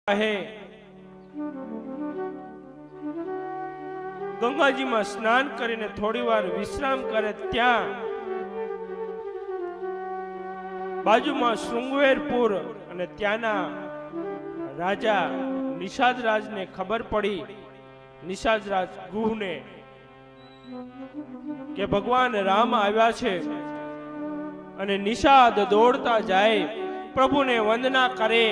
કહે ગંગાજીમાં સ્નાન કરીને થોડી વાર વિશ્રામ કરે ત્યાં બાજુમાં શૃંગવેરપુર અને ત્યાંના રાજા નિષાદરાજને ખબર પડી, નિષાદરાજ ગુહને, કે ભગવાન રામ આવ્યા છે. અને નિષાદ દોડતા જાય, પ્રભુને વંદના કરે,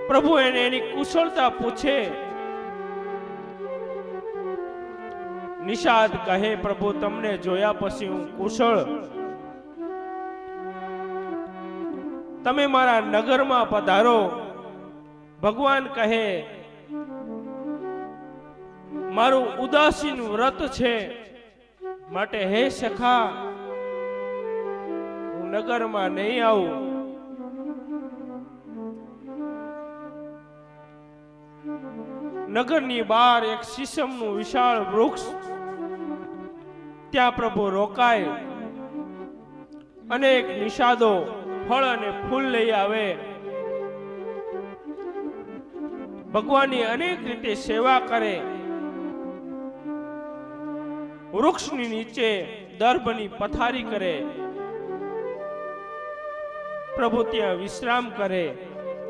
પ્રભુ એને એની કુશળતા પૂછે. નિષાદ કહે, પ્રભુ તમને જોયા પછી હું કુશળ, તમે મારા નગરમાં પધારો. ભગવાન કહે, મારું ઉદાસીન વ્રત છે, માટે હે સખા હું નગરમાં નહીં આવું. નગરની બહાર એક શીશમનું વિશાળ વૃક્ષ, ત્યાં પ્રભુ રોકાય. અનેક નિષાદો ફળ અને ફૂલ લઈ આવે, ભગવાનની અનેક રીતે સેવા કરે. વૃક્ષની નીચે દર્ભની પથારી કરે, પ્રભુ ત્યાં વિશ્રામ કરે.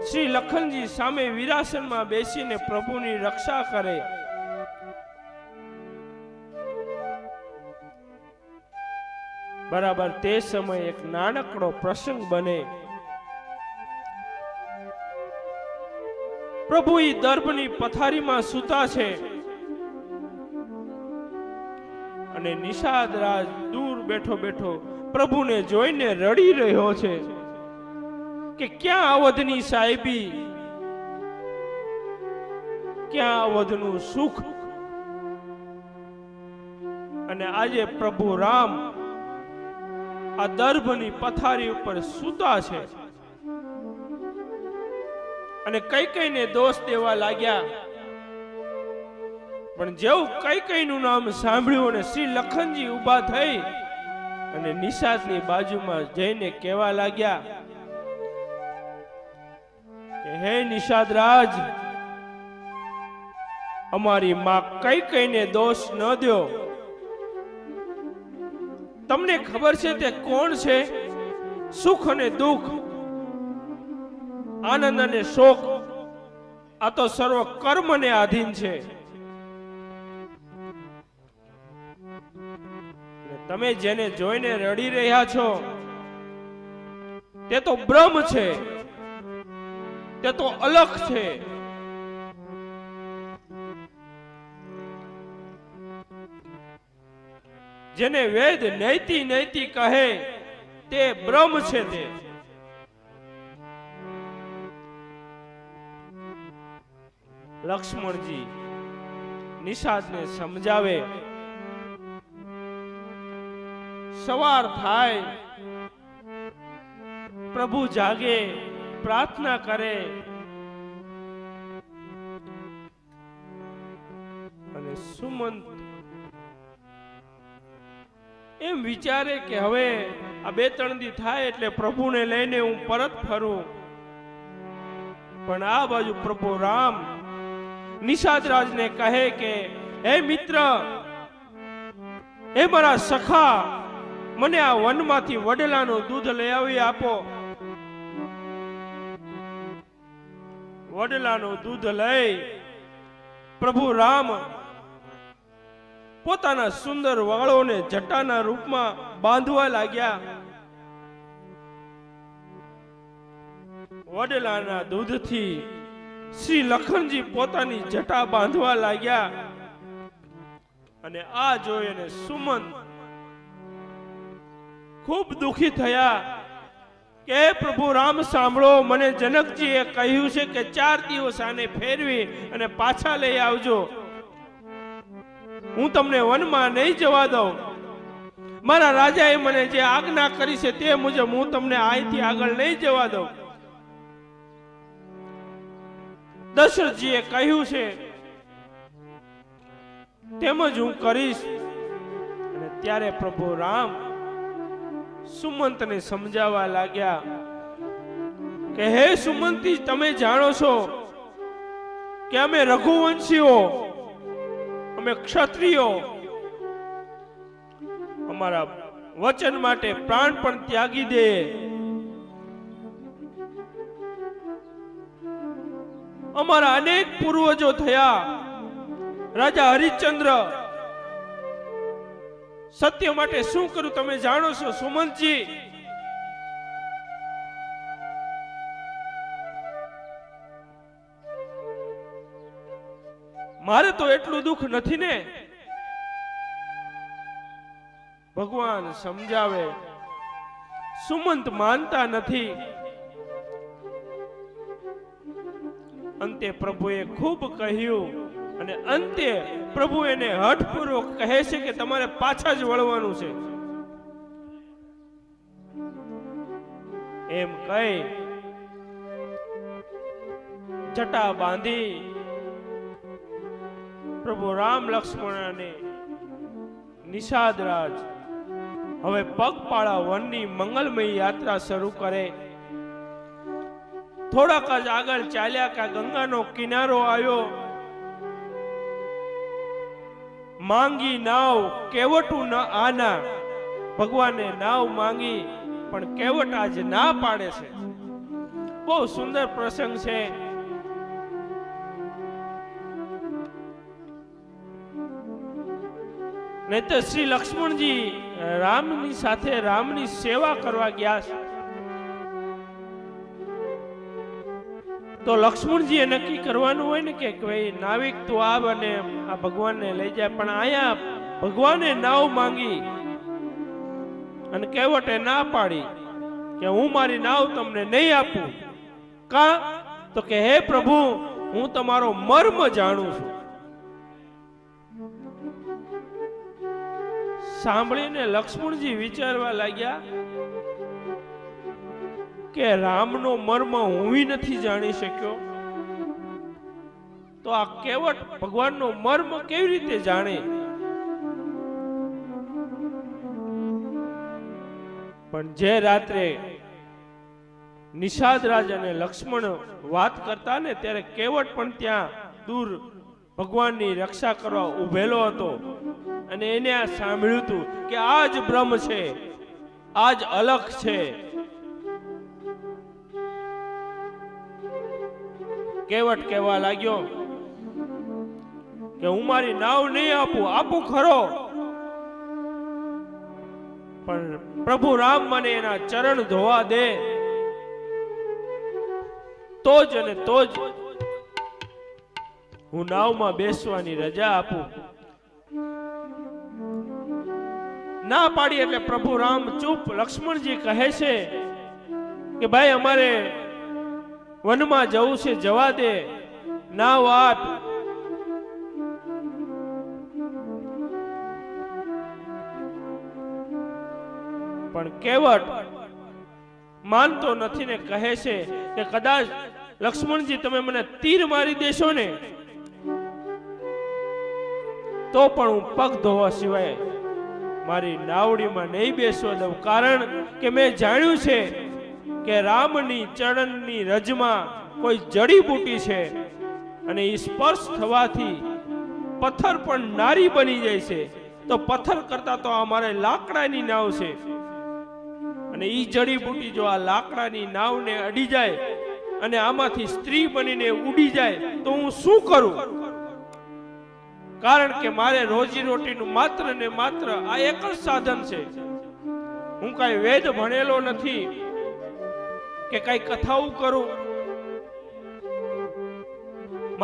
શ્રી લખનજી સામે વિરાસનમાં બેસીને પ્રભુની રક્ષા કરે. બરાબર તે સમયે એક નાનકડો પ્રસંગ બને. પ્રભુ ઈ દર્ભની પથારીમાં સૂતા છે અને નિષાદ રાજ દૂર બેઠો બેઠો પ્રભુને જોઈને રડી રહ્યો છે કે ક્યાં અવધની સાહેબી, ક્યાં અવધનું સુખ. અને આજે પ્રભુ રામ આ દર્ભની પથારી ઉપર સૂતા છે અને કઈ કઈને દોષ દેવા લાગ્યા. પણ જેવું કઈ કઈનું નામ સાંભળ્યું અને શ્રી લખનજી ઊભા થઈ અને નિષાદની બાજુમાં જઈને કહેવા લાગ્યા કે હે નિષાદ રાજ, અમારી માં કઈ કઈને દોષ ન દો. તમને ખબર છે તે કોણ છે? સુખ અને દુઃખ, આનંદ અને શોક, આ તો સર્વ કર્મને આધીન છે. તમે જેને જોઈને રડી રહ્યા છો તે તો બ્રહ્મ છે, તે તો અલખ છે. જેને વેદ નૈતિ નૈતિ કહે તે બ્રહ્મ છે. તે લક્ષ્મણજી નિષાદને સમજાવે. સવાર થાય, પ્રભુ જાગે, પ્રાર્થના કરે અને સુમંત એમ વિચારે કે હવે આ 2-3 દી થાય એટલે પ્રભુને લઈને હું પરત ફરું. પણ આ બાજુ પ્રભુ રામ નિષાદરાજને કહે કે હે મિત્ર, હે મારા સખા, મને આ વનમાંથી વડલાનું દૂધ લઈ આવી આપો. વડલાનું દૂધ લઈ પ્રભુ રામ પોતાના સુંદર વાળોને જટાના રૂપમાં બાંધવા લાગ્યા. વડલાના દૂધથી શ્રી લખનજી પોતાની જટા બાંધવા લાગ્યા. અને આ જોઈને સુમંત ખૂબ દુખી થયા કે પ્રભુ રામ સાંભળો, મને જનકજીએ કહ્યું છે કે 4 દિવસ આને ફેરવી અને પાછા લઈ આવજો. હું તમને વનમાં નહીં જવા દઉં. મારા રાજાએ મને જે આજ્ઞા કરી છે તે મુજબ હું તમને અહીંથી આગળ નહીં જવા દઉં. દશરથજીએ કહ્યું છે તેમજ હું કરીશ. અને ત્યારે પ્રભુ રામ સુમંતને સમજાવવા લાગ્યા કે હે સુમંતી, તમે જાણો છો કે અમે રઘુવંશીઓ, અમે ક્ષત્રિયો અમારા વચન માટે પ્રાણ પણ ત્યાગી દે, અમારા અનેક પૂર્વજો થયા, રાજા હરિશ્ચંદ્ર સત્ય માટે શું કરું તમે જાણો છો સુમંતજી? મારે તો એટલું દુઃખ નથી ને. ભગવાન સમજાવે, સુમંત માનતા નથી. અંતે પ્રભુએ ખૂબ કહ્યું અને અંતે પ્રભુ એને હઠપૂર્વક કહે છે કે તમારે પાછા જ વળવાનું છે. એમ કહી જટા બાંધી પ્રભુ રામ લક્ષ્મણને નિષાદ રાજ હવે પગપાળા વનની મંગલમય યાત્રા શરૂ કરે. થોડાક જ આગળ ચાલ્યા કે ગંગાનો કિનારો આવ્યો. માંગી નાવ કેવટું ન આના, ભગવાને નાવ માંગી પણ કેવટ આજ ના પાડે છે. બહુ સુંદર પ્રસંગ છે. નહીં તો શ્રી લક્ષ્મણજી રામની સાથે રામની સેવા કરવા ગયા છે. તો લક્ષ્મણજીએ નક્કી કરવાનું હોય ને કે ભાઈ નાવિક તું આવ અને આ ભગવાનને લઈ જાય, પણ આયા ભગવાને નાવ માંગી અને કેવટે ના પાડી કે હું મારી નાવ તમને નહીં આપું. કા તો કે હે પ્રભુ, હું તમારો મર્મ જાણું છું. સાંભળીને લક્ષ્મણજી વિચારવા લાગ્યા કે રામનો મર્મ હું નથી જાણી શક્યો, તો આ કેવટ ભગવાનનો મર્મ કેવી રીતે જાણે? પણ જે રાત્રે નિષાદ રાજ અને લક્ષ્મણ વાત કરતા ને ત્યારે કેવટ પણ ત્યાં દૂર ભગવાનની રક્ષા કરવા ઉભેલો હતો અને એને આ સાંભળ્યું હતું કે આ જ બ્રહ્મ છે, આ જ અલખ છે. કેવટ કહેવા લાગ્યો કે હું મારી નાવ નહીં આપું ખરો, પણ પ્રભુ રામ મને એના ચરણ ધોવા દે તો જ અને તો જ હું નાવમાં બેસવાની રજા આપું. ના પાડી એટલે પ્રભુ રામ ચૂપ. લક્ષ્મણજી કહે છે કે ભાઈ અમારે વનમાં જવું છે, જવા દે, નાવ આપ. પણ કેવટ માનતો નથી ને કહે છે કે કદાચ લક્ષ્મણજી તમે મને તીર મારી દેશો ને તો પણ હું પગ ધોવા સિવાય મારી નાવડીમાં નહીં બેસવા દઉં. કારણ કે મેં જાણ્યું છે કે રામની ચરણની રજમાં કોઈ જડીબુટી છે અને એ સ્પર્શ થવાથી પથ્થર પણ નારી બની જાય છે. તો પથ્થર કરતા તો અમારે લાકડાની નાવ છે અને એ જડીબુટી જો આ લાકડાની નાવને અડી જાય અને આમાંથી સ્ત્રી બનીને ઉડી જાય તો હું શું કરું? કારણ કે મારે રોજી રોટીનું માત્ર ને માત્ર આ એક જ સાધન છે. હું કઈ વેદ ભણેલો નથી કે કઈ કથાઓ કરું.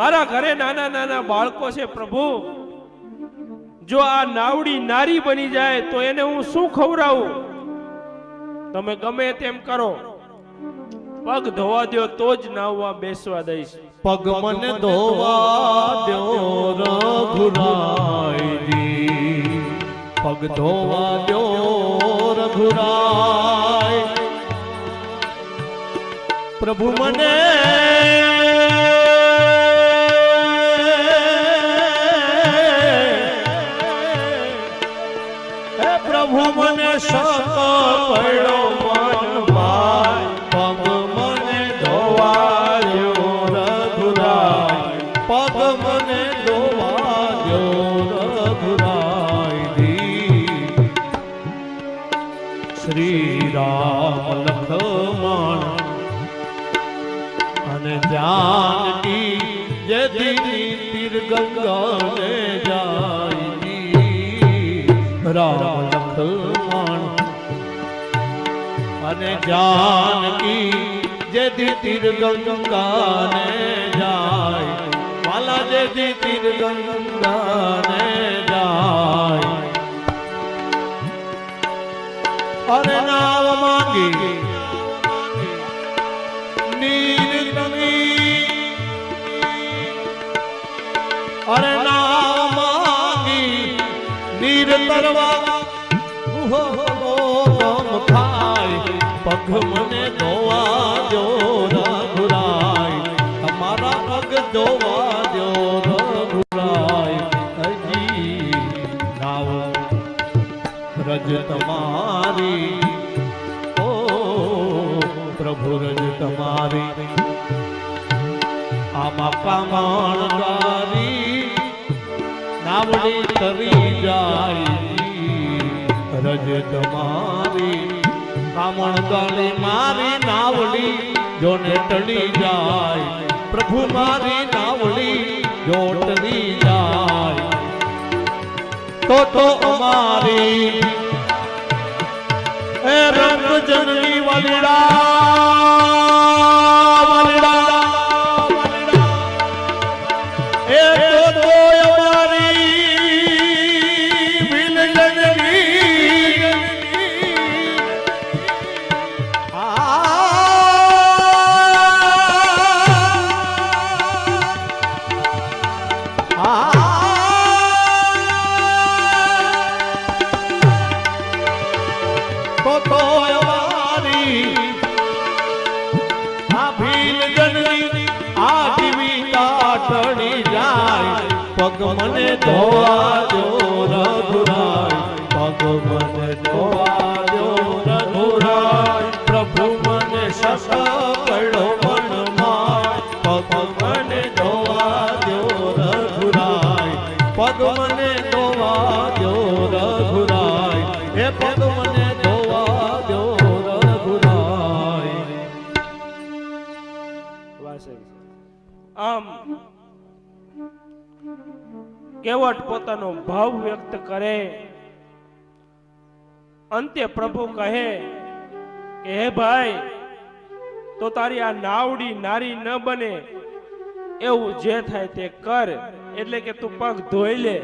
મારા ઘરે નાના નાના બાળકો છે પ્રભુ, જો આ નાવડી નારી બની જાય તો એને હું શું ખવડાવું? તમે ગમે તેમ કરો, પગ ધોવા દો તો જ નાવમાં બેસવા દઈશ. પગ મને ધોવા દો રઘુરાયજી, પગ ધોવા દો રઘુરાય. પ્રભુ મને પ્રભુ મને શક પડ્યો મન ભાઈ, પગ મને ધો અને જાનકી જેથી તીર ગંગાને જાય રામ લખમણ અને જાનકી જેથી તીર ગંગાને જાય વાલા જેથી તીર ગંગાને જાય અને નાવ માંગી નીર તવી અરે નાવ માંગી નીર તરવા ગમ થાય પગ મને ધોવા દો રઘુરાય તમારા પગ ધોવા દો રઘુરાય હજી નાવ રજ તમારી ઓ પ્રભુ રજ તમારી આમાં કામણગારી નાવડી તરી જાય રજ તમારી કામણગારી મારી નાવડી જોને ટળી જાય પ્રભુ મારી નાવડી જો ટળી જાય તો અમારી એ રંગ જનની વલીડા એ તો અમારી ભીલ જનની પગ મને ધોવા દો રઘુરાય પગ મને ધોવા દો રઘુરાય પ્રભુ મને સકળો મનમાં પગ મને ધોવા દો રઘુરાય પગ મને ધોવા દો રઘુરાય એ પગ મને ધોવા દો રઘુરાય આમ કેવટ પોતાનો ભાવ વ્યક્ત કરે અંતે પ્રભુ કહે કે હે ભાઈ તો તારી આ નાવડી નારી ન બને એવું જે થાય તે કર એટલે કે તું પગ ધોઈ લે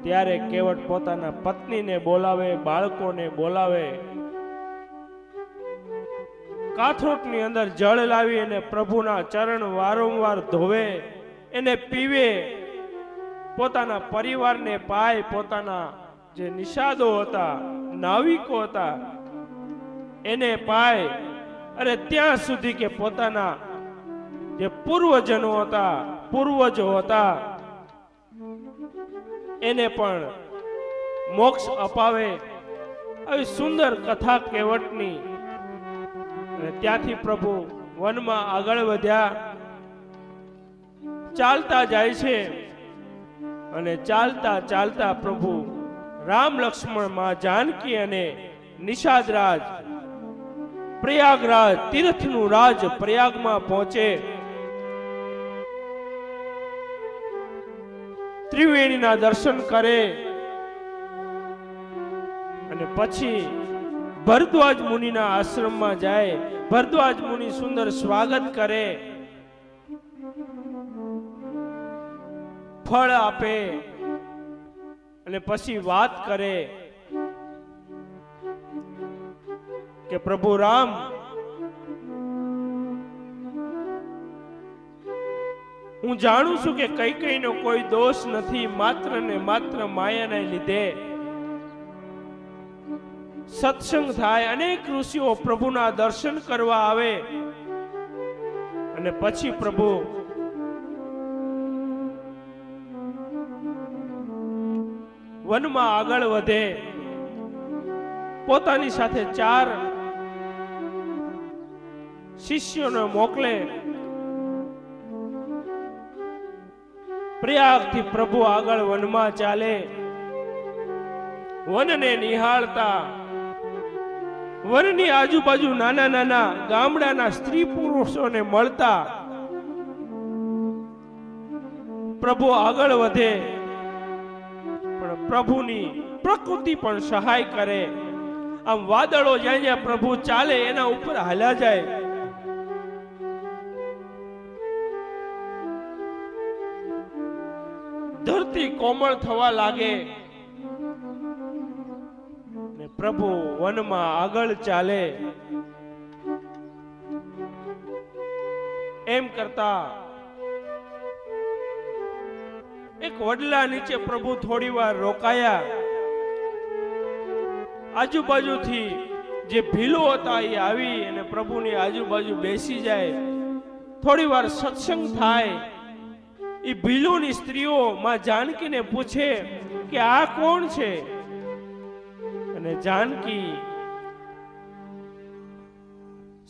ત્યારે કેવટ પોતાના પત્નીને બોલાવે બાળકોને બોલાવે કાથરોટની અંદર જળ લાવી અને પ્રભુના ચરણ વારંવાર ધોવે એને પીવે પોતાના પરિવારને પાય પોતાના જે નિષાદો હતા નાવિકો હતા એને પાય અરે ત્યાં સુધી કે પોતાના જે પૂર્વજો હતા એને પણ મોક્ષ અપાવે આવી સુંદર કથા કેવટની અને ત્યાંથી પ્રભુ વનમાં આગળ વધ્યા ચાલતા જાય છે અને ચાલતા ચાલતા પ્રભુ રામ લક્ષ્મણ માં જાનકી અને નિષાદરાજ પ્રયાગરાજ તીર્થનું રાજ પ્રયાગમાં પહોંચે ત્રિવેણીના દર્શન કરે અને પછી ભરદ્વાજ મુનિના આશ્રમમાં જાય ભરદ્વાજ મુનિ સુંદર સ્વાગત કરે ફળ આપે અને પછી વાત કરે કે પ્રભુ રામ હું જાણું છું કે કૈકેયીનો કોઈ દોષ નથી માત્ર ને માત્ર માયાને લીધે સત્સંગ થાય અનેક ઋષિઓ પ્રભુના દર્શન કરવા આવે અને પછી પ્રભુ વનમાં આગળ વધે પોતાની સાથે 4 શિષ્યોને મોકલે પ્રયાગથી પ્રભુ આગળ વનમાં ચાલે વનને નિહાળતા વનની આજુબાજુ નાના નાના ગામડાના સ્ત્રી પુરુષોને મળતા પ્રભુ આગળ વધે, પણ પ્રભુની પ્રકૃતિ પણ સહાય કરે. આમ વાદળો જ્યાં જ્યાં પ્રભુ ચાલે એના ઉપર હાલ્યા જાય. ધરતી કોમળ થવા લાગે ને પ્રભુ વનમાં આગળ ચાલે. એમ કરતા એક વડલા નીચે પ્રભુ થોડી વાર રોકાયા. આજુબાજુથી જે ભીલો હતા એ આવી અને પ્રભુની આજુબાજુ બેસી જાય. થોડી વાર સત્સંગ થાય. એ ભીલોની સ્ત્રીઓ માં જાનકીને પૂછે કે આ કોણ છે? અને જાનકી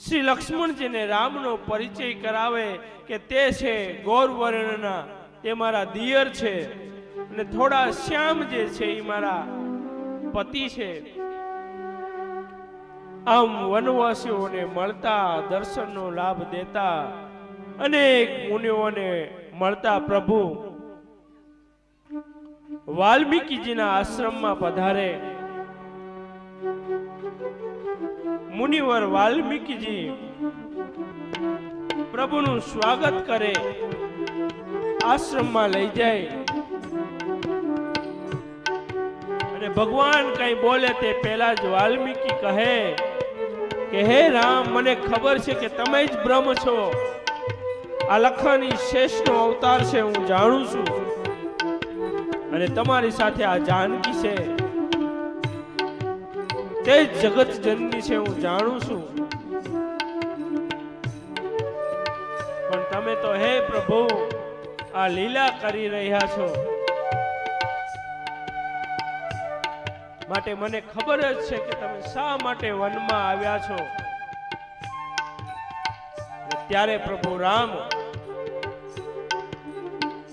શ્રી લક્ષ્મણજીને રામનો પરિચય કરાવે કે તે છે ગૌરવર્ણના, તે મારા દિયર છે, અને થોડા શ્યામ જે છે એ મારા પતિ છે. આમ વનવાસીઓને મળતા, દર્શનનો લાભ દેતા, અનેક મુનિઓને મળતા પ્રભુ વાલ્મીકીજીના આશ્રમમાં પધારે. મુનિવર વાલ્મીકીજી પ્રભુનું સ્વાગત કરે, આશ્રમમાં લઈ જાય. અને ભગવાન કઈ બોલે તે પહેલા જ વાલ્મીકી કહે કે હે રામ, મને ખબર છે કે તમે જ બ્રહ્મ છો. આ લખનની શેષનો અવતાર છે, હું જાણું છું. અને તમારી સાથે આ જાનકી છે, તે જગત જનની છે, હું જાણું છું. પણ તમે તો હે પ્રભુ આ લીલા કરી રહ્યા છો, માટે મને ખબર જ છે કે તમે શા માટે વનમાં આવ્યા છો. ત્યારે પ્રભુ રામ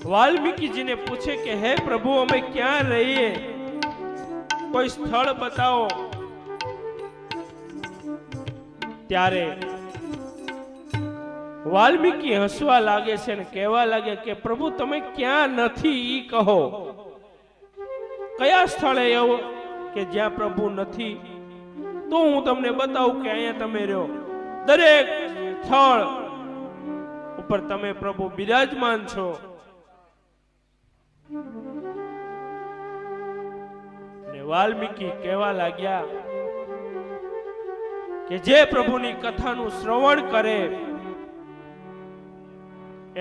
વાલ્મીકીજીને પૂછે કે હે પ્રભુ, અમે ક્યાં રહીએ? કોઈ સ્થળ બતાવો. ત્યારે વાલ્મીકી હસવા લાગે છે અને કહેવા લાગે કે પ્રભુ તમે ક્યાં નથી ઈ કહો. કયા સ્થળે એવું કે જ્યાં પ્રભુ નથી? તો હું તમને બતાવું કે અહીંયા તમે રહ્યો. દરેક સ્થળ ઉપર તમે પ્રભુ બિરાજમાન છો. ને વાલ્મીકી કહેવા લાગ્યા કે જે પ્રભુની કથાનું શ્રવણ કરે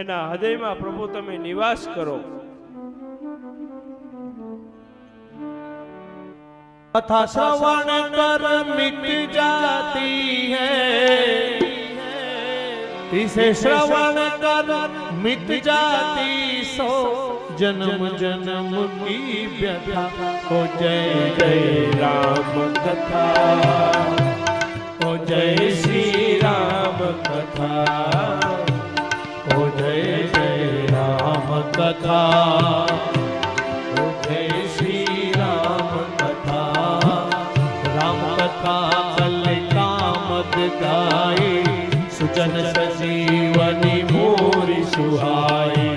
એના હૃદયમાં પ્રભુ તમે નિવાસ કરો. कथा श्रवण कर मिट जाती है, इसे श्रवण कर मिट जाती सो जन्म जन्म की व्यथा. हो जय जय राम कथा, हो जय श्री राम कथा, हो जय जय राम कथा, हो जय श्री राम कथा. राम कथा कलिकामद गाई, सुजन सजीवनी मोरी सुहाई.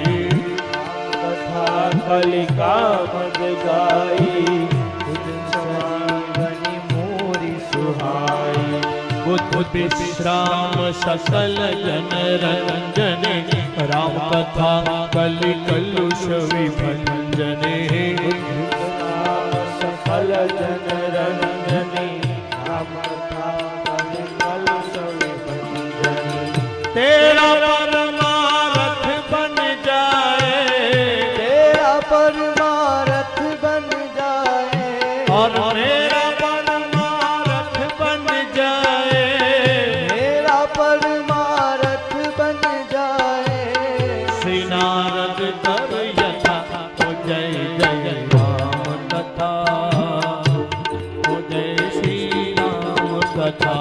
कथा कलिकामद गाई, सुजन सजीवनी मोरी सुहाई. बुद्ध विश्राम सकल जन रंजने, राम कथा कलि कलुष विभंजने. सकल जन रंजने, राम कथा कलि कलुष विभंजने. तेरा परमारथ बन जाए, तेरा परमारथ बन जाए, और मेरा परमारथ बन जाए. मेरा परमारथ बन जाए. श्री नारद कर यथा, हो जय जय राम कथा, हो जय श्री राम कथा,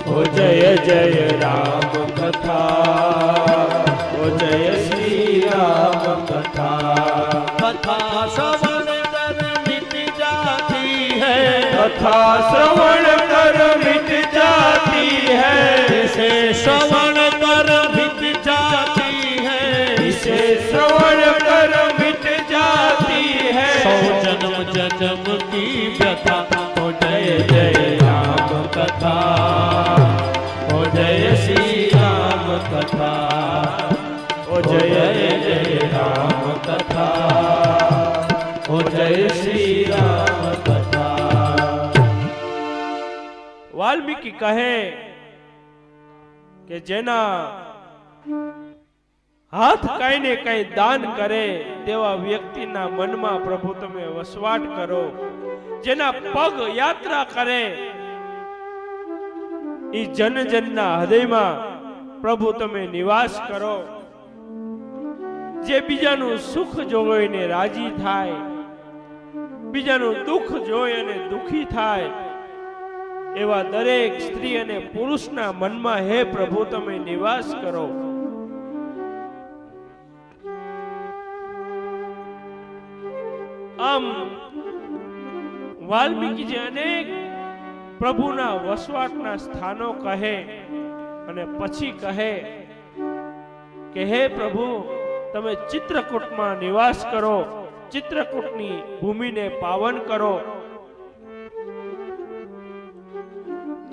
हो जय जय राम कथा, हो जय श्री राम कथा. कथा श्रवण कर मिट जाती है, कथा श्रवण ઓ જય શ્રી રામ કથા, ઓ જય જય રામ કથા, ઓ જય શ્રી રામ કથા. વાલ્મીકી કહે કે જેના હાથ કઈ ને કઈ દાન કરે તેવા વ્યક્તિના મનમાં પ્રભુ તમે વસવાટ કરો. જેના પગ યાત્રા કરે એ જન જનના હૃદયમાં પ્રભુ તમે નિવાસ કરો. જે બીજાનું સુખ જોઈને રાજી થાય, બીજાનું દુઃખ જોઈ અને દુખી થાય, એવા દરેક સ્ત્રી અને પુરુષના મનમાં હે પ્રભુ તમે નિવાસ કરો. આમ વાલ્મીકીજી અનેક પ્રભુના વસવાટના સ્થાનો કહે અને પછી કહે કે હે પ્રભુ તમે ચિત્રકૂટમાં નિવાસ કરો, ચિત્રકૂટની ભૂમિને પાવન કરો.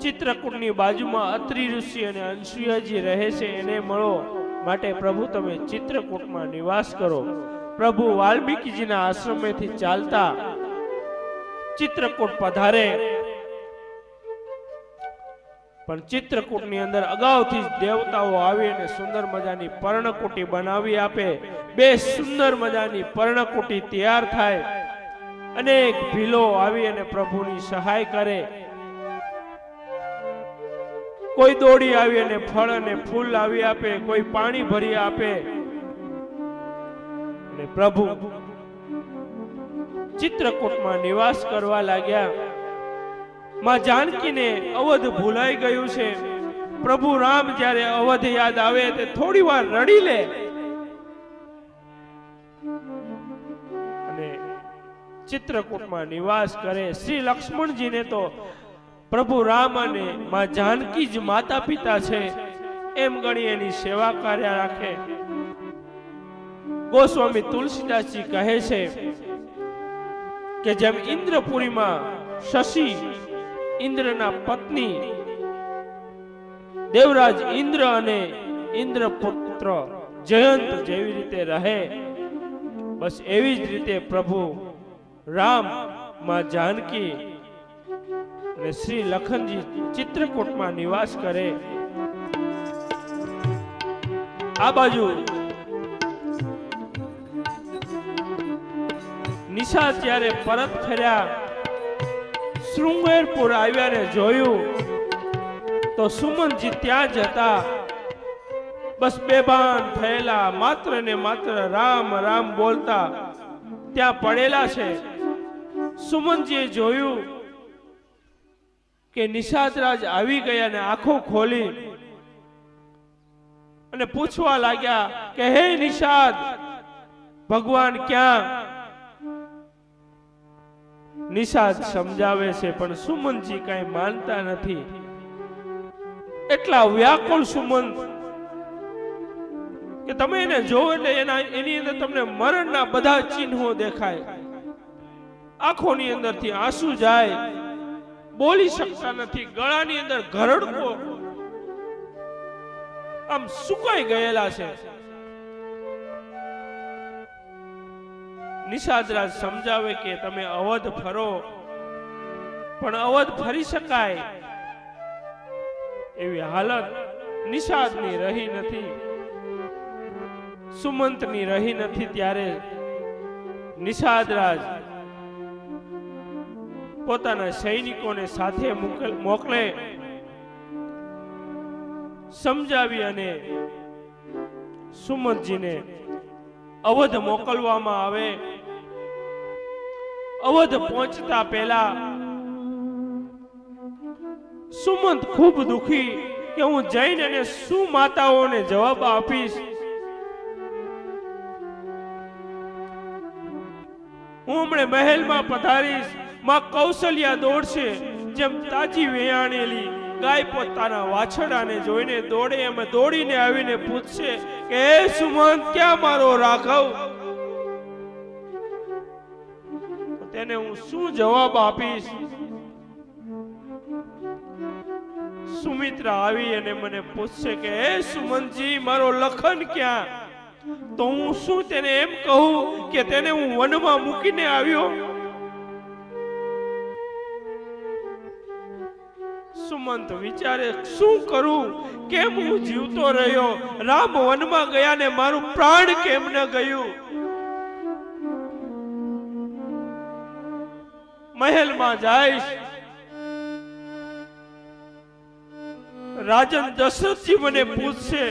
ચિત્રકૂટની બાજુમાં અત્રિ ઋષિ અને અનસુયાજી રહે છે, એને મળો માટે પ્રભુ તમે ચિત્રકૂટમાં નિવાસ કરો. પ્રભુ વાલ્મીકીજીના આશ્રમેથી ચાલતા ચિત્રકૂટ પધારે, પણ ચિત્રકૂટની અંદર અગાઉથી જ દેવતાઓ આવી અને સુંદર મજાની પર્ણકુટી બનાવી આપે. બે સુંદર મજાની પર્ણકુટી તૈયાર થાય. અનેક ભીલો આવી અને પ્રભુની સહાય કરે. કોઈ દોડી આવી અને ફળ અને ફૂલ લાવી આપે, કોઈ પાણી ભરી આપે. અને પ્રભુ ચિત્રકૂટમાં નિવાસ કરવા લાગ્યા. માં જાનકીને અવધ ભૂલાઈ ગયું છે. પ્રભુ રામ જ્યારે અવધ યાદ આવે તે થોડી વાર રડી લે અને ચિત્રકૂટમાં નિવાસ કરે. શ્રી લક્ષ્મણજીને તો પ્રભુ રામ અને માં જાનકી જ માતા પિતા છે એમ ગણી એની સેવા કાર્ય રાખે. ગોસ્વામી તુલસીદાસજી કહે છે કે જેમ ઇન્દ્રપુરીમાં શશી ઇન્દ્રના પત્ની દેવરાજ ઇન્દ્ર અને ઇન્દ્રપુત્ર જયંત જેવી રીતે રહે, બસ એવી જ રીતે પ્રભુ રામ માં જાનકી અને શ્રી લખનજી ચિત્રકૂટમાં નિવાસ કરે. આ બાજુ નિશાદ જ્યારે પરત ફર્યા, શૃંગેરપુર આવ્યા ને જોયું તો સુમનજી ત્યાં જ હતા. બસ બેભાન થયેલા, માત્ર ને માત્ર રામ રામ બોલતા ત્યાં પડેલા છે. સુમનજીએ જોયું કે નિષાદરાજ આવી ગયા ને આંખો ખોલી અને પૂછવા લાગ્યા કે હે નિષાદ, ભગવાન ક્યાં? નિષાદ સમજાવે છે પણ સુમનજી કઈ માનતા નથી. એટલા વ્યાકુળ સુમંત કે તમે એને જોવો એટલે એની અંદર તમને મરણના બધા ચિહ્નો દેખાય. આંખોની અંદરથી આંસુ જાય, બોલી શકતા નથી, ગળાની અંદર ઘરડકો આમ સુકાઈ ગયેલા છે. નિષાદરાજ સમજાવે કે તમે અવધ ફરો, પણ અવધ ફરી શકાય એવી હાલત નિષાદની રહી નથી, સુમંતની રહી નથી. ત્યારે નિષાદરાજ પોતાના સૈનિકોને સાથે મોકલે, સમજાવી અને સુમંતજીને અવધ મોકલવામાં આવે. અવધ પહોંચતા પહેલા સુમંત ખૂબ દુખી કે હું જઈને અને શું માતાઓને જવાબ આપીશ. હું હમણે મહેલમાં પધારીશ, માં કૌશલ્યા દોડશે જેમ તાજી વેયાણેલી ગાય પોતાના વાછડાને જોઈને દોડે એમ દોડીને આવીને પૂછશે કે હે સુમંત, ક્યાં મારો રાઘવ? તેને હું શું જવાબ આપીશ? સુમિત્રા આવી અને મને પૂછશે કે હે સુમંતજી, મારો લખન ક્યાં? તો હું શું તેને એમ કહું કે તેને હું વનમાં મૂકીને આવ્યો? સુમંત વિચારે શું કરું, કેમ હું જીવતો રહ્યો? રામ વનમાં ગયા ને મારું પ્રાણ કેમ ન ગયું? મહેલમાં જઈશ, રાજન દશરથજી મને પૂછશે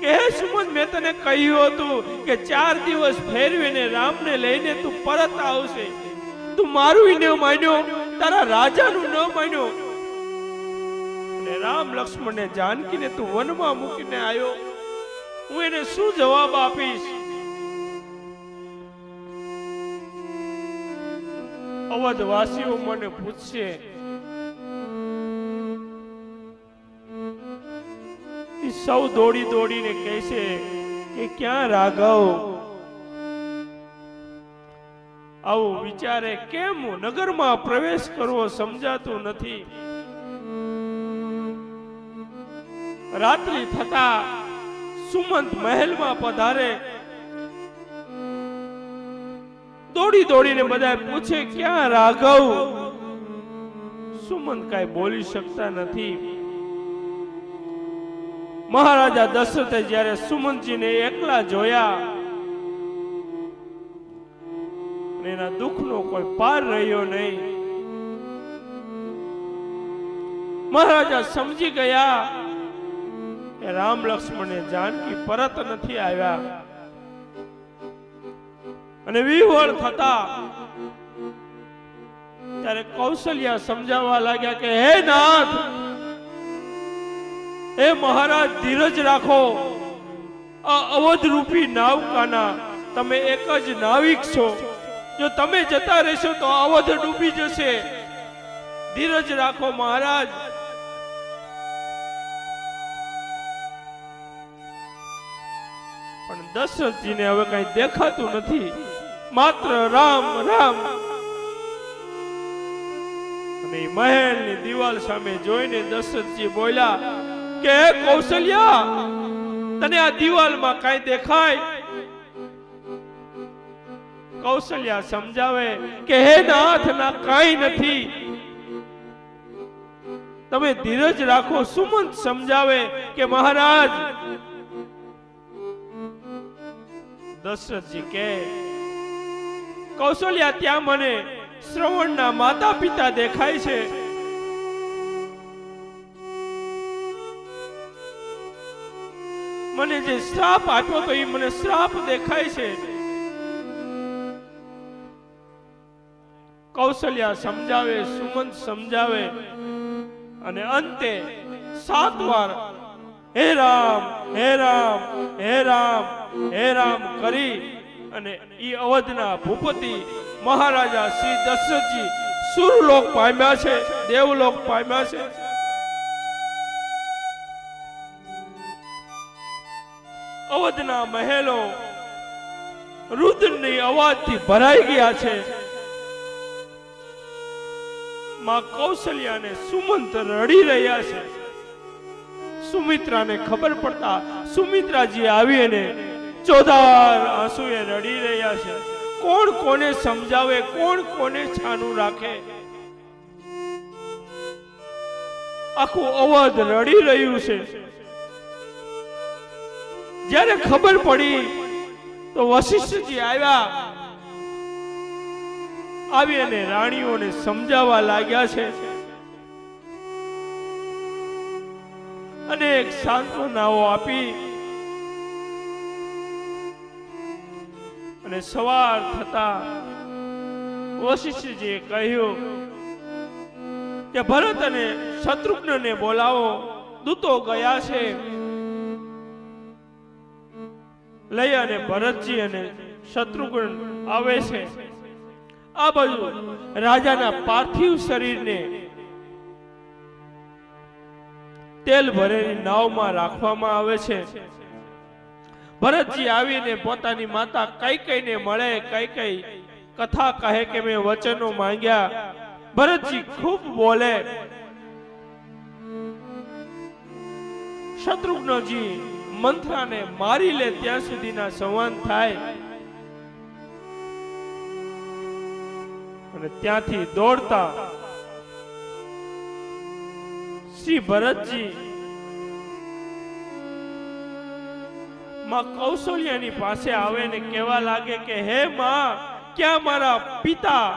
કે હે સુમંત, મેં તને કહ્યું હતું કે 4 દિવસ ફેરવીને રામને લઈને તું પરત આવશે. તું મારું ન માન્યો, તારા રાજાનું ન માન્યો, અને રામ લક્ષ્મણ ને જાનકીને તું વનમાં મૂકીને આવ્યો. હું એને શું જવાબ આપીશ? અવધવાસીઓ મને પૂછશે, સૌ દોડી દોડીને કહેશે કે ક્યાં રાઘવ? આવું વિચારે કેમ નગરમાં પ્રવેશ કરવો સમજાતું નથી. રાત્રિ થતા સુમંત મહેલમાં પધારે. દોડી દોડીને બધા પૂછે ક્યાં રાઘવ? સુમંત કાંઈ બોલી શકતા નથી. મહારાજા દશરથે જ્યારે સુમંતજીને એકલા જોયા, એના દુઃખનો કોઈ પાર રહ્યો નહીં. મહારાજા સમજી ગયા કે રામ લક્ષ્મણ ને જાનકી પરત નથી આવ્યા, અને વિહવળ થતા ત્યારે કૌશલ્યા સમજાવવા લાગ્યા કે હે નાથ, હે મહારાજ, ધીરજ રાખો. આ અવધ રૂપી નાવકાના તમે એક જ નાવિક છો. જો તમે જતા રહેશો તો અવધ ડૂબી જશે. ધીરજ રાખો મહારાજ. પણ દશરથજીને હવે કઈ દેખાતું નથી, માત્ર રામ રામ. અને મહેલની દિવાલ સામે જોઈને દશરથજી બોલ્યા કે હે કૌશલ્યા, તને આ દિવાલમાં કઈ દેખાય? કૌશલ્યા સમજાવે કે હે નાથ, ના કઈ નથી. તમે ધીરજ રાખો. સુમંત સમજાવે કે મહારાજ. દશરથજી કે કૌશલ્યા, ત્યાં મને શ્રવણના માતા પિતા દેખાય છે. મને જે શ્રાપ આપ્યો તો એ મને શ્રાપ દેખાય છે. કૌશલ્યા સમજાવે, સુમંત સમજાવે, અને અંતે 7 વાર હે રામ હે રામ હે રામ હે રામ કરી અને ઈ અવધના ભૂપતિ મહારાજા શ્રી દશરથજી સુરલોક પામ્યા છે, દેવલોક પામ્યા છે. અવધના મહેલો રુદ્રની અવાજથી ભરાઈ ગયા છે. માં કૌશલ્યા અને સુમંત રડી રહ્યા છે. સુમિત્રાને ખબર પડતા સુમિત્રાજી આવી અને ચોધાર આંસુએ રડી રહ્યા છે. કોણ કોને સમજાવે, કોણ કોને છાનું રાખે? આખું અવધ રડી રહ્યું છે. જ્યારે ખબર પડી તો વશિષ્ઠજી આવ્યા, આવી અને રાણીઓને સમજાવવા લાગ્યા છે. અનેક સાંત્વનાઓ આપી અને સવાર થતા વશિષ્ઠજીએ કહ્યું કે ભરત અને શત્રુઘ્નને બોલાવો, દૂતો ગયા છે. લઈ અને ભરતજી અને શત્રુઘ્ન આવે છે. આ બાજુ રાજાના પાર્થિવ શરીરને તેલ ભરેલી નાવમાં રાખવામાં આવે છે. ભરતજી આવીને પોતાની માતા કૈકેયીને મળે. કૈકેયી કથા કહે કે મેં વચનો માંગ્યા. ભરતજી ખૂબ બોલે શત્રુઘ્નજી મંથરાને મારી લે ત્યાં સુધીના સંવાદ થાય અને ત્યાંથી દોડતા શ્રી ભરતજી માં કૌશલ્યાની પાસે આવે ને કહેવા લાગે કે હે માં, ક્યાં મારા પિતા,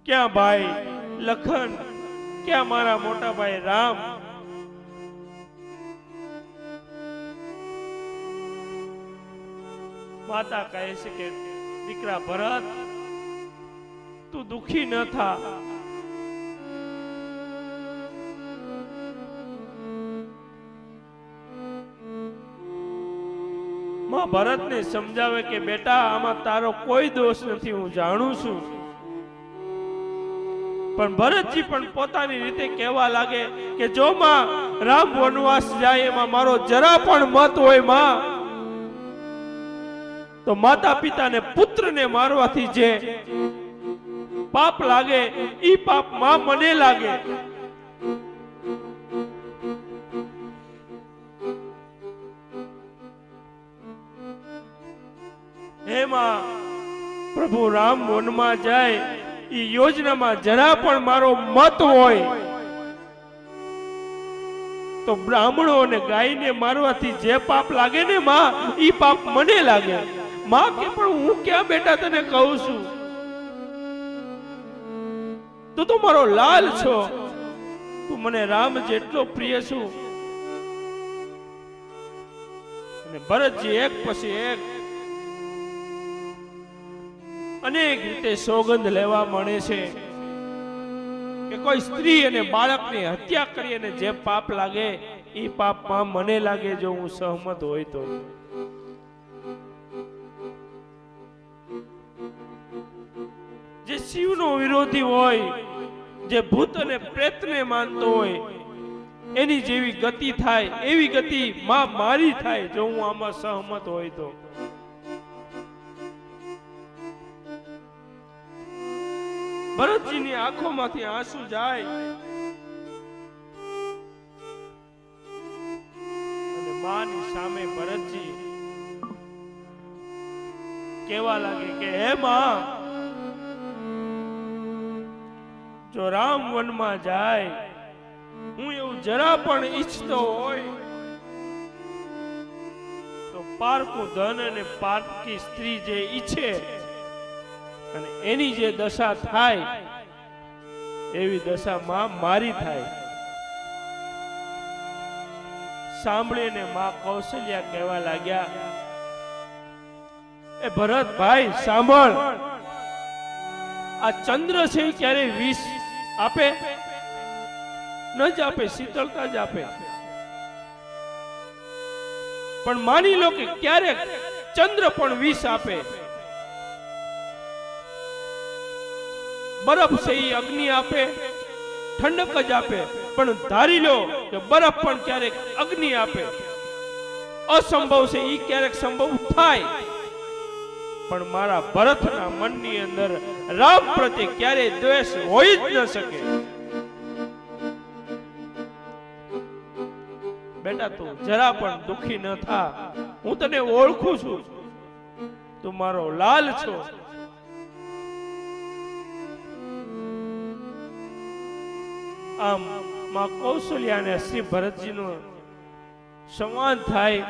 ક્યાં ભાઈ લખન, ક્યાં મારા મોટા ભાઈ રામ? માતા કહે છે કે દીકરા ભરત, તું દુખી ન થા. માં ભરતને સમજાવે કે બેટા, આમાં તારો કોઈ દોષ નથી, હું જાણું છું. પણ ભરતજી પણ પોતાની રીતે કહેવા લાગે કે જો માં રામ વનવાસ જાય એમાં મારો જરા પણ મત હોય માં, તો માતા પિતાને પુત્રને મારવાથી જે પાપ લાગે ઈ પાપ માં મને લાગે. એમાં પ્રભુ રામ વનમાં જાય ઈ યોજનામાં જરા પણ મારો મત હોય તો બ્રાહ્મણો અને ગાયને મારવાથી જે પાપ લાગે ને માં, ઈ પાપ મને લાગે. માં કે પણ હું ક્યાં બેટા તને કહું છું, તું તો મારો લાલ છો, તું મને રામ જેટલો પ્રિય છું. અને ભરતજી એક પછી એક અનેક રીતે સોગંદ લેવા મળે છે કે કોઈ સ્ત્રી અને બાળકની હત્યા કરી અને જે પાપ લાગે એ પાપમાં મને લાગે, જો હું સહમત હોય તો. જે શિવનો વિરોધી હોય, જે ભૂત અને પ્રેતને માનતો હોય, એની જેવી ગતિ થાય, એવી ગતિ માં મારી થાય, જો હું આમાં સહમત હોય તો. ભરતજીની આંખોમાંથી આંસુ જાય અને માની સામે ભરતજી કહેવા લાગે કે હે માં, જો રામ વનમાં જાય, હું એવું જરા પણ ઈચ્છતો હોય તો પારકું ધન અને પારકી સ્ત્રી જે ઈચ્છે અને એની જે દશા થાય એવી દશામાં મારી થાય. સાંભળીને માં કૌશલ્યા કહેવા લાગ્યા, એ ભરત ભાઈ સાંભળ, આ ચંદ્ર છે ક્યારે વિષ આપે ન જ આપે, શીતળતા જ આપે. પણ માની લો કે ક્યારેક ચંદ્ર પણ વિષ આપે, બરફ છે એ અગ્નિ આપે, ઠંડક જ આપે. પણ ધારી લો કે બરફ પણ ક્યારેક અગ્નિ આપે. અસંભવ છે એ ક્યારેક સંભવ થાય, પણ મારા ભરતના મનની અંદર રામ પ્રત્યે ક્યારેય દ્વેષ હોય જ ન શકે. બેટા તું જરા પણ દુખી ન થા, હું તને ઓળખું છું, તું મારો લાલ છો. આમ માં કૌશલ્યા અને શ્રી ભરતજીનો સંવાદ થાય.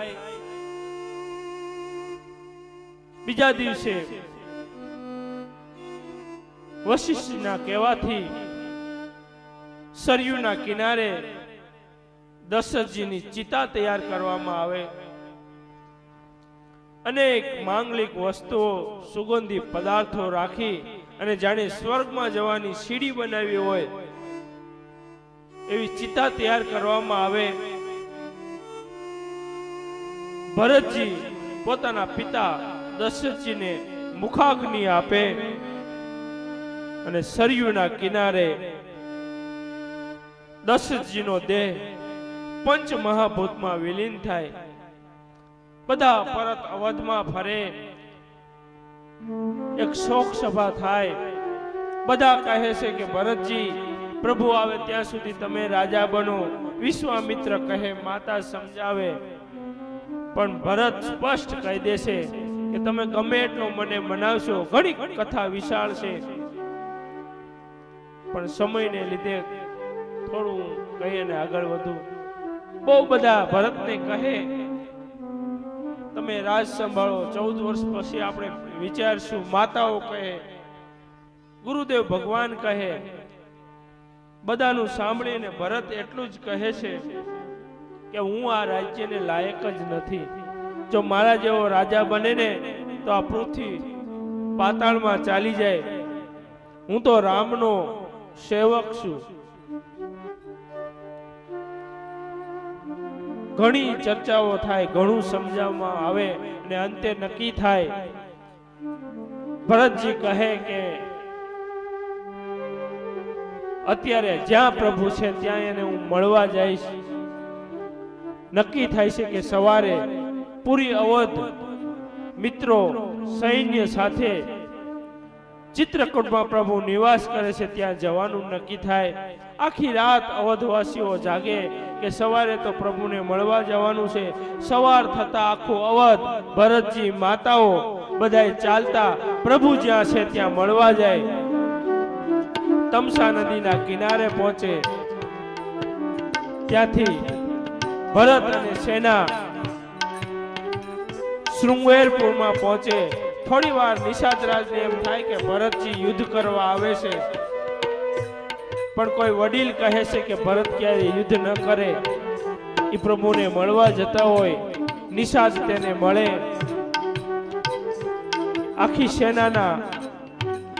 બીજા દિવસે વશિષ્ઠના કહેવાથી સરયુના કિનારે દશરથજીની ચિતા તૈયાર કરવામાં આવે. અનેક માંગલિક વસ્તુઓ, સુગંધી પદાર્થો રાખી અને જાણે સ્વર્ગમાં જવાની સીડી બનાવી હોય એવી ચિતા તૈયાર કરવામાં આવે. ભરતજી પોતાના પિતા દશરથજીને મુખાગ્નિ આપે અને સરયુના કિનારે દશરથજીનો દેહ પંચ મહાભૂતમાં વિલીન થાય. બધા પરત અવધમાં ફરે, એક શોક સભા થાય. બધા કહે છે કે ભરતજી પ્રભુ આવે ત્યાં સુધી તમે રાજા બનો. વિશ્વામિત્ર કહે, માતા સમજાવે, પણ ભરત સ્પષ્ટ કહી દેશે કે તમે ગમે એટલો મને મનાવશો. ઘણી કથા વિશાળ છે, પણ સમયને લીધે થોડું કહીએ ને આગળ વધુ. બહુ બધા ભરતને કહે તમે રાજ સંભાળો. 14 વર્ષ પછી આપણે વિચારશું. માતાઓ કહે, ગુરુદેવ ભગવાન કહે, બધાનું સાંભળીને ભરત એટલું જ કહે છે કે હું આ રાજ્યને લાયક જ નથી. જો મારા જેવો રાજા બને ને તો આ પૃથ્વી પાતાળમાં ચાલી જાય. હું તો રામનો સેવક છું. ઘણી ચર્ચાઓ થાય, ઘણું સમજાવવામાં આવે અને અંતે નક્કી થાય. ભરતજી કહે કે અત્યારે જ્યાં પ્રભુ છે ત્યાં એને હું મળવા જઈશ. નક્કી થાય છે કે સવારે પૂરી અવધ મિત્રો સૈન્ય સાથે ચિત્રકૂટમાં પ્રભુ નિવાસ કરે છે ત્યાં જવાનું નક્કી થાય. આખી રાત અવધવાસીઓ જાગે કે સવારે તો પ્રભુને મળવા જવાનું છે. સવાર થતા આખું અવધ, ભરતજી, માતાઓ બધાય ચાલતા પ્રભુ જ્યાં છે ત્યાં મળવા જાય. તમસા નદીના કિનારે પહોંચે. ત્યાંથી ભરત અને સેના શૃંગેરપુરમાં પહોંચે. થોડી વાર નિષાદરાજને એમ થાય કે ભરતજી યુદ્ધ કરવા આવે છે, પણ કોઈ વડીલ કહે છે કે ભરત ક્યારે યુદ્ધ ન કરે. એ પ્રભુને મળવા જતા હોય. નિષાદ તેને મળે. આખી સેનાના